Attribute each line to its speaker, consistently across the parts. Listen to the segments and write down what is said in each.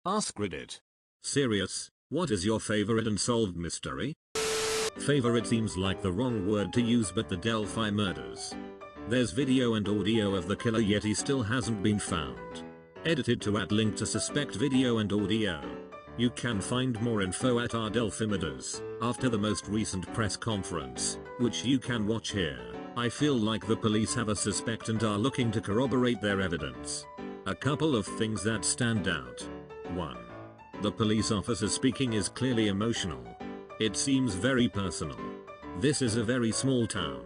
Speaker 1: AskReddit.
Speaker 2: Serious, what is your favorite unsolved mystery? Favorite seems like the wrong word to use, but the Delphi murders. There's video and audio of the killer, yet he still hasn't been found. Edited to @ link to suspect video and audio. You can find more info at our Delphi murders after the most recent press conference, which you can watch here. I feel like the police have a suspect and are looking to corroborate their evidence. A couple of things that stand out. 1. The police officer speaking is clearly emotional. It seems very personal. This is a very small town.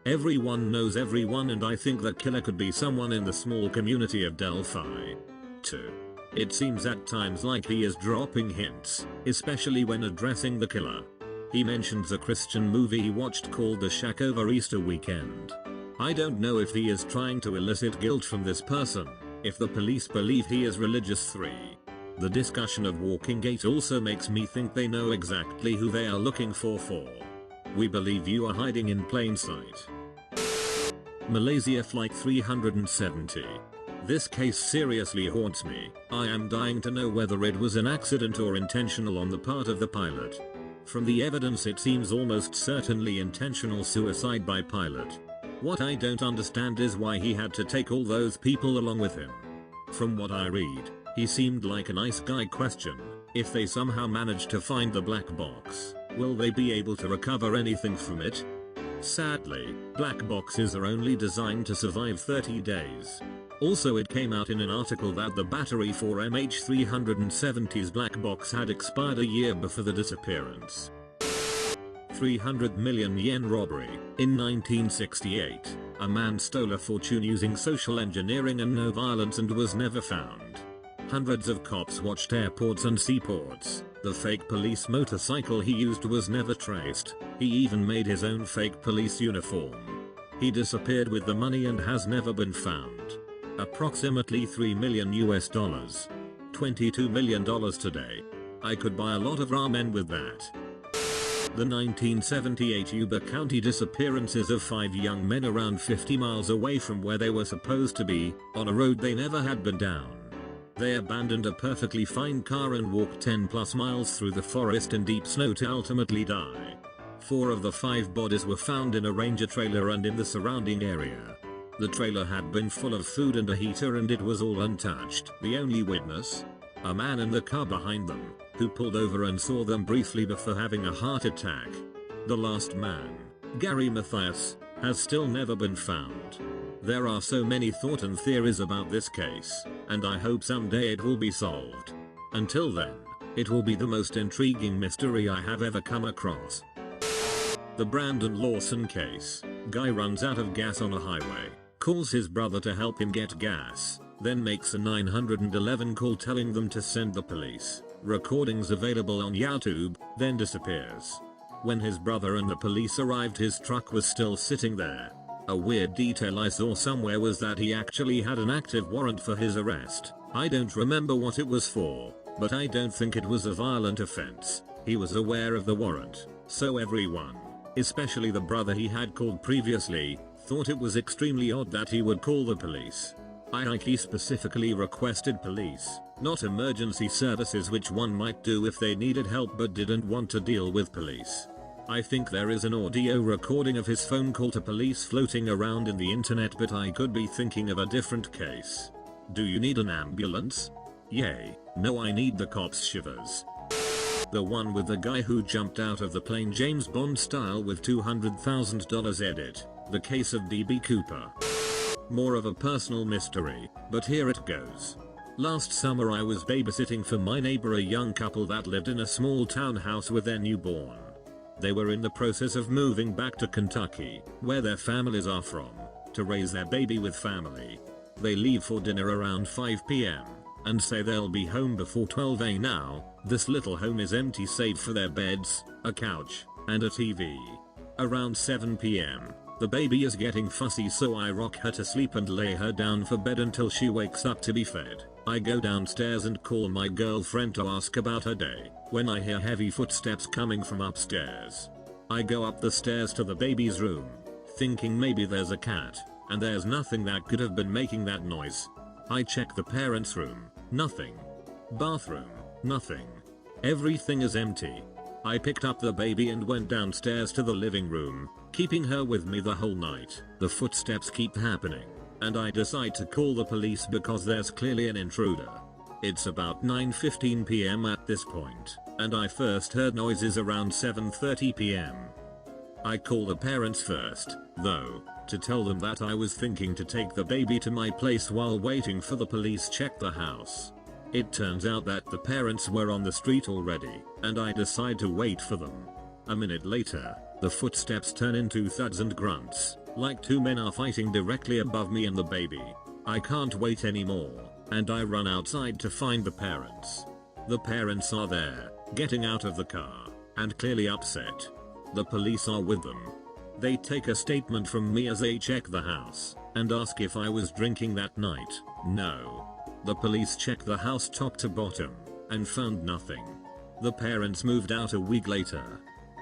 Speaker 2: Everyone knows everyone, and I think the killer could be someone in the small community of Delphi. 2. It seems at times like he is dropping hints, especially when addressing the killer. He mentions a Christian movie he watched called The Shack over Easter weekend. I don't know if he is trying to elicit guilt from this person, if the police believe he is religious. 3. The discussion of Walking Gate also makes me think they know exactly who they are looking for. 4. We believe you are hiding in plain sight. Malaysia Flight 370. This case seriously haunts me. I am dying to know whether it was an accident or intentional on the part of the pilot. From the evidence it seems almost certainly intentional suicide by pilot. What I don't understand is why he had to take all those people along with him. From what I read, he seemed like a nice guy. Question: if they somehow manage to find the black box, will they be able to recover anything from it? Sadly, black boxes are only designed to survive 30 days. Also, it came out in an article that the battery for MH370's black box had expired a year before the disappearance. 300 million yen robbery. In 1968, a man stole a fortune using social engineering and no violence and was never found. Hundreds of cops watched airports and seaports. The fake police motorcycle he used was never traced. He even made his own fake police uniform. He disappeared with the money and has never been found. Approximately $3 million US, $22 million today. I could buy a lot of ramen with that. The 1978 Yuba County disappearances of 5 young men around 50 miles away from where they were supposed to be, on a road they never had been down. They abandoned a perfectly fine car and walked 10+ miles through the forest in deep snow to ultimately die. 4 of the 5 bodies were found in a ranger trailer and in the surrounding area. The trailer had been full of food and a heater, and it was all untouched. The only witness? A man in the car behind them, who pulled over and saw them briefly before having a heart attack. The last man, Gary Mathias, has still never been found. There are so many thoughts and theories about this case, and I hope someday it will be solved. Until then, it will be the most intriguing mystery I have ever come across. The Brandon Lawson case. Guy runs out of gas on a highway, calls his brother to help him get gas, then makes a 911 call telling them to send the police. Recordings available on YouTube, then disappears. When his brother and the police arrived, his truck was still sitting there. A weird detail I saw somewhere was that he actually had an active warrant for his arrest. I don't remember what it was for, but I don't think it was a violent offense. He was aware of the warrant, so everyone, especially the brother he had called previously, thought it was extremely odd that he would call the police. I think he specifically requested police, not emergency services, which one might do if they needed help but didn't want to deal with police. I think there is an audio recording of his phone call to police floating around in the internet, but I could be thinking of a different case. Do you need an ambulance? Yay. No, I need the cops shivers. The one with the guy who jumped out of the plane James Bond style with $200,000 edit. The case of DB Cooper. More of a personal mystery, but here it goes. Last summer I was babysitting for my neighbor, a young couple that lived in a small townhouse with their newborn. They were in the process of moving back to Kentucky, where their families are from, to raise their baby with family. They leave for dinner around 5 p.m. and say they'll be home before 12 a.m. Now, this little home is empty save for their beds, a couch, and a TV. Around 7 p.m. the baby is getting fussy, so I rock her to sleep and lay her down for bed until she wakes up to be fed. I go downstairs and call my girlfriend to ask about her day, when I hear heavy footsteps coming from upstairs. I go up the stairs to the baby's room, thinking maybe there's a cat, and there's nothing that could have been making that noise. I check the parents' room, nothing. Bathroom, nothing. Everything is empty. I picked up the baby and went downstairs to the living room, keeping her with me the whole night. The footsteps keep happening, and I decide to call the police because there's clearly an intruder. It's about 9:15 p.m. at this point, and I first heard noises around 7:30 p.m. I call the parents first, though, to tell them that I was thinking to take the baby to my place while waiting for the police check the house. It turns out that the parents were on the street already, and I decide to wait for them. A minute later, the footsteps turn into thuds and grunts, like two men are fighting directly above me and the baby. I can't wait anymore, and I run outside to find the parents. The parents are there, getting out of the car, and clearly upset. The police are with them. They take a statement from me as they check the house, and ask if I was drinking that night. No. The police checked the house top to bottom, and found nothing. The parents moved out a week later.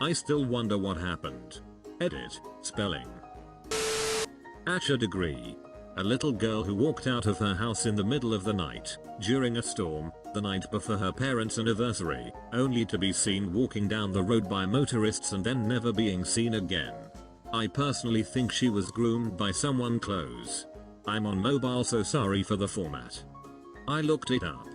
Speaker 2: I still wonder what happened. Edit, spelling. Asher degree. A little girl who walked out of her house in the middle of the night, during a storm, the night before her parents' anniversary, only to be seen walking down the road by motorists and then never being seen again. I personally think she was groomed by someone close. I'm on mobile, so sorry for the format. I looked it up.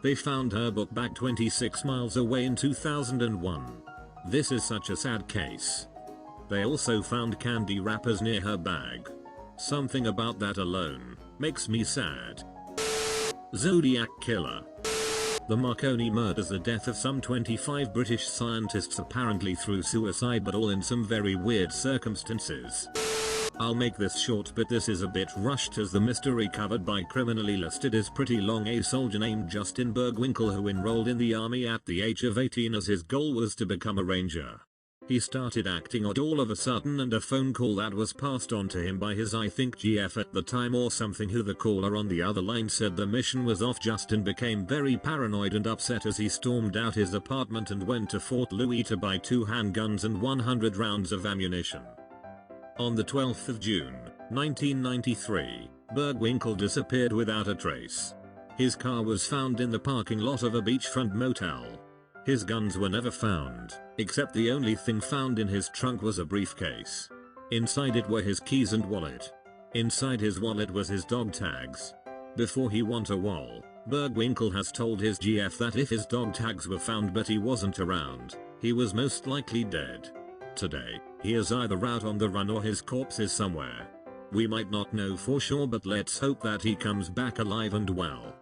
Speaker 2: They found her book back 26 miles away in 2001. This is such a sad case. They also found candy wrappers near her bag. Something about that alone makes me sad. Zodiac Killer. The Marconi murders, the death of some 25 British scientists apparently through suicide, but all in some very weird circumstances. I'll make this short, but this is a bit rushed as the mystery covered by Criminally Listed is pretty long. A soldier named Justin Bergwinkle who enrolled in the army at the age of 18 as his goal was to become a ranger. He started acting odd all of a sudden, and a phone call that was passed on to him by his I think GF at the time or something, who the caller on the other line said the mission was off. Justin became very paranoid and upset as he stormed out his apartment and went to Fort Louis to buy 2 handguns and 100 rounds of ammunition. On the 12th of June, 1993, Bergwinkle disappeared without a trace. His car was found in the parking lot of a beachfront motel. His guns were never found, except the only thing found in his trunk was a briefcase. Inside it were his keys and wallet. Inside his wallet was his dog tags. Before he went to wall, Bergwinkle has told his GF that if his dog tags were found but he wasn't around, he was most likely dead. Today, he is either out on the run or his corpse is somewhere. We might not know for sure, but let's hope that he comes back alive and well.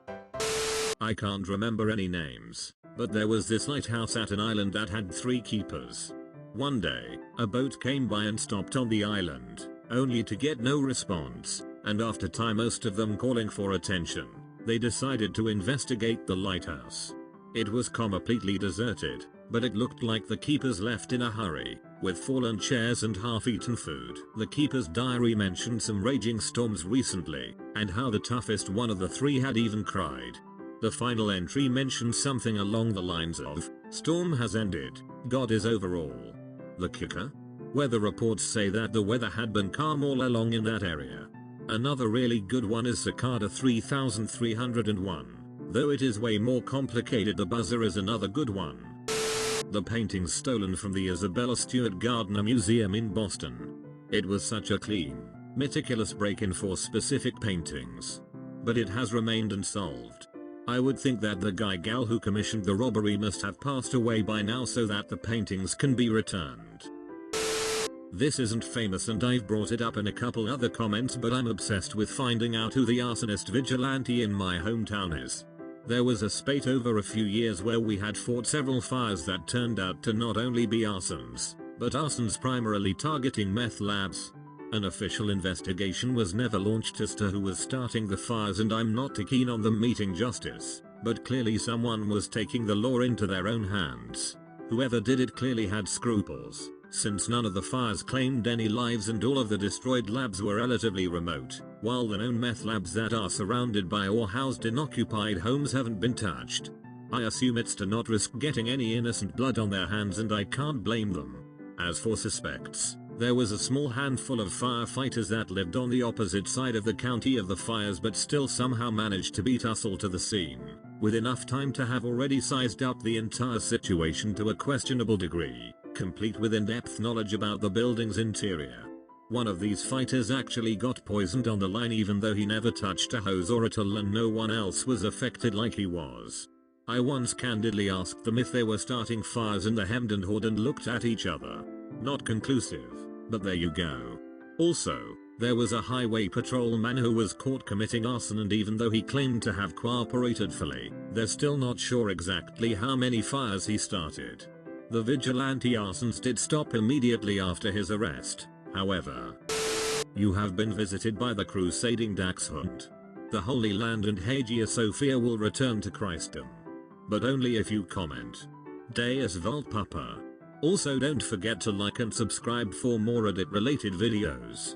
Speaker 2: I can't remember any names, but there was this lighthouse at an island that had 3 keepers. One day, a boat came by and stopped on the island, only to get no response, and after time most of them calling for attention, they decided to investigate the lighthouse. It was completely deserted, but it looked like the keepers left in a hurry, with fallen chairs and half-eaten food. The keeper's diary mentioned some raging storms recently, and how the toughest one of the 3 had even cried. The final entry mentioned something along the lines of, "Storm has ended, God is over all." The kicker? Weather reports say that the weather had been calm all along in that area. Another really good one is Cicada 3301. Though it is way more complicated, the buzzer is another good one. The paintings stolen from the Isabella Stewart Gardner Museum in Boston. It was such a clean, meticulous break-in for specific paintings. But it has remained unsolved. I would think that the guy/gal who commissioned the robbery must have passed away by now so that the paintings can be returned. This isn't famous and I've brought it up in a couple other comments, but I'm obsessed with finding out who the arsonist vigilante in my hometown is. There was a spate over a few years where we had fought several fires that turned out to not only be arsons, but arsons primarily targeting meth labs. An official investigation was never launched as to who was starting the fires, and I'm not too keen on them meeting justice, but clearly someone was taking the law into their own hands. Whoever did it clearly had scruples, since none of the fires claimed any lives and all of the destroyed labs were relatively remote, while the known meth labs that are surrounded by or housed in occupied homes haven't been touched. I assume it's to not risk getting any innocent blood on their hands, and I can't blame them. As for suspects, there was a small handful of firefighters that lived on the opposite side of the county of the fires but still somehow managed to beat us all to the scene. with enough time to have already sized up the entire situation to a questionable degree, complete with in-depth knowledge about the building's interior. One of these fighters actually got poisoned on the line even though he never touched a hose or a tool and no one else was affected like he was. I once candidly asked them if they were starting fires in the Hemden Horde and looked at each other. Not conclusive, but there you go. Also, there was a highway patrolman who was caught committing arson, and even though he claimed to have cooperated fully, they're still not sure exactly how many fires he started. The vigilante arsons did stop immediately after his arrest, however. You have been visited by the crusading Dachshund. The Holy Land and Hagia Sophia will return to Christendom. But only if you comment. Deus Vult Papa. Also don't forget to like and subscribe for more Reddit related videos.